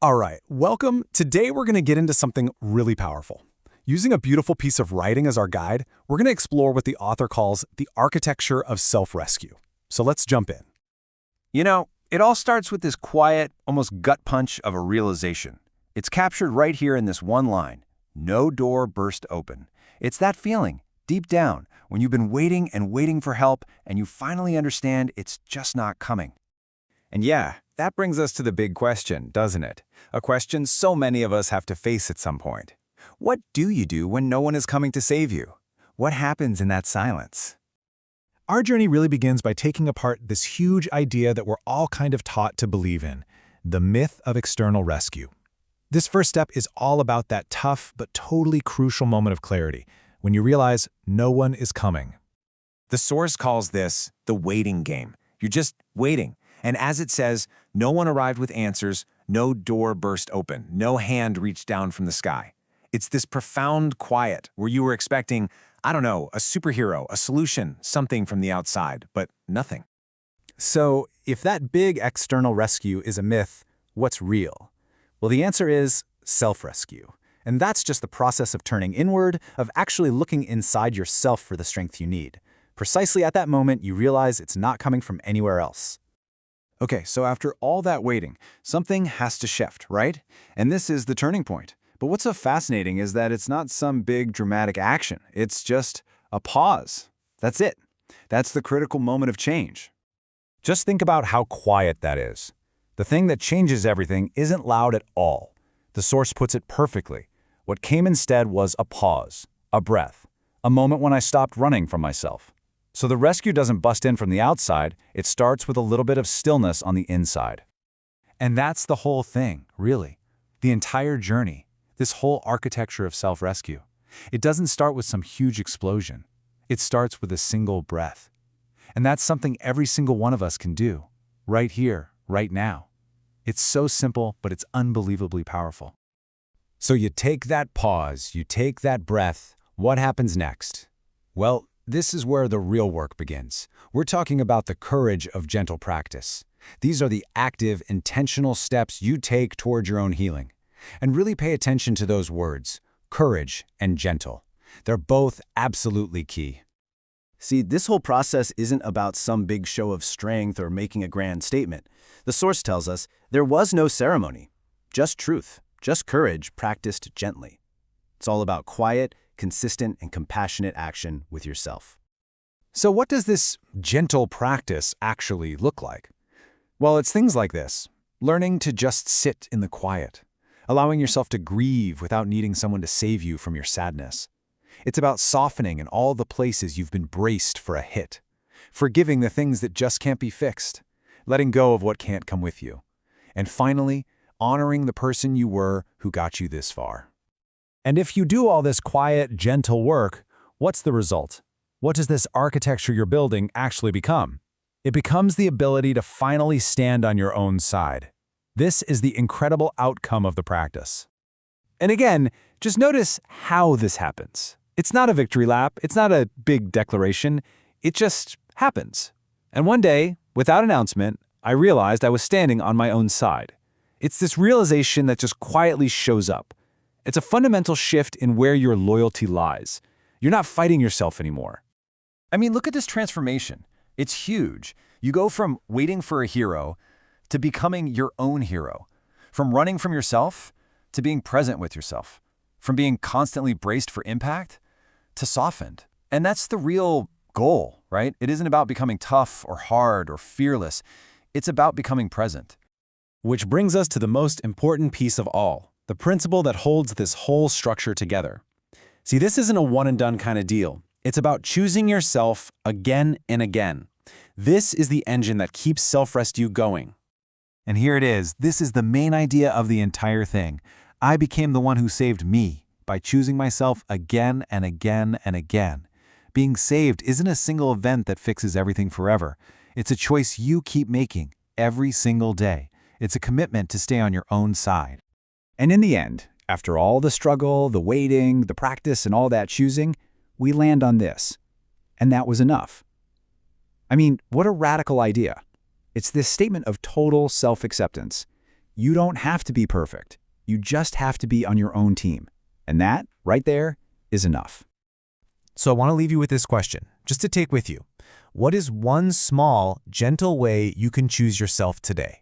All right, welcome. Today we're going to get into something really powerful. Using a beautiful piece of writing as our guide, we're going to explore what the author calls the architecture of self-rescue. So let's jump in. You know, it all starts with this quiet, almost gut punch of a realization. It's captured right here in this one line: no door burst open. It's that feeling, deep down, when you've been waiting and waiting for help and you finally understand it's just not coming. And yeah, that brings us to the big question, doesn't it? A question so many of us have to face at some point. What do you do when no one is coming to save you? What happens in that silence? Our journey really begins by taking apart this huge idea that we're all kind of taught to believe in, the myth of external rescue. This first step is all about that tough but totally crucial moment of clarity, when you realize no one is coming. The source calls this the waiting game. You're just waiting. And as it says, no one arrived with answers, no door burst open, no hand reached down from the sky. It's this profound quiet where you were expecting, I don't know, a superhero, a solution, something from the outside, but nothing. So, if that big external rescue is a myth, what's real? Well, the answer is self-rescue. And that's just the process of turning inward, of actually looking inside yourself for the strength you need. Precisely at that moment, you realize it's not coming from anywhere else. Okay, so after all that waiting, something has to shift, right? And this is the turning point. But what's so fascinating is that it's not some big dramatic action. It's just a pause. That's it. That's the critical moment of change. Just think about how quiet that is. The thing that changes everything isn't loud at all. The source puts it perfectly. What came instead was a pause, a breath, a moment when I stopped running from myself. So the rescue doesn't bust in from the outside, it starts with a little bit of stillness on the inside. And that's the whole thing, really. The entire journey, this whole architecture of self-rescue. It doesn't start with some huge explosion. It starts with a single breath. And that's something every single one of us can do, right here, right now. It's so simple, but it's unbelievably powerful. So you take that pause, you take that breath. What happens next? Well, this is where the real work begins. We're talking about the courage of gentle practice. These are the active, intentional steps you take toward your own healing. And really pay attention to those words, courage and gentle. They're both absolutely key. See, this whole process isn't about some big show of strength or making a grand statement. The source tells us there was no ceremony, just truth, just courage practiced gently. It's all about quiet, consistent, and compassionate action with yourself. So what does this gentle practice actually look like? Well, it's things like this. Learning to just sit in the quiet. Allowing yourself to grieve without needing someone to save you from your sadness. It's about softening in all the places you've been braced for a hit. Forgiving the things that just can't be fixed. Letting go of what can't come with you. And finally, honoring the person you were who got you this far. And if you do all this quiet, gentle work, what's the result? What does this architecture you're building actually become? It becomes the ability to finally stand on your own side. This is the incredible outcome of the practice. And again, just notice how this happens. It's not a victory lap, it's not a big declaration, it just happens. And one day, without announcement, I realized I was standing on my own side. It's this realization that just quietly shows up. It's a fundamental shift in where your loyalty lies. You're not fighting yourself anymore. I mean, look at this transformation. It's huge. You go from waiting for a hero to becoming your own hero. From running from yourself to being present with yourself. From being constantly braced for impact to softened. And that's the real goal, right? It isn't about becoming tough or hard or fearless. It's about becoming present. Which brings us to the most important piece of all, the principle that holds this whole structure together. See, this isn't a one-and-done kind of deal. It's about choosing yourself again and again. This is the engine that keeps self-rescue going. And here it is. This is the main idea of the entire thing. I became the one who saved me by choosing myself again and again and again. Being saved isn't a single event that fixes everything forever. It's a choice you keep making every single day. It's a commitment to stay on your own side. And in the end, after all the struggle, the waiting, the practice, and all that choosing, we land on this. And that was enough. I mean, what a radical idea. It's this statement of total self-acceptance. You don't have to be perfect. You just have to be on your own team. And that, right there, is enough. So I want to leave you with this question, just to take with you. What is one small, gentle way you can choose yourself today?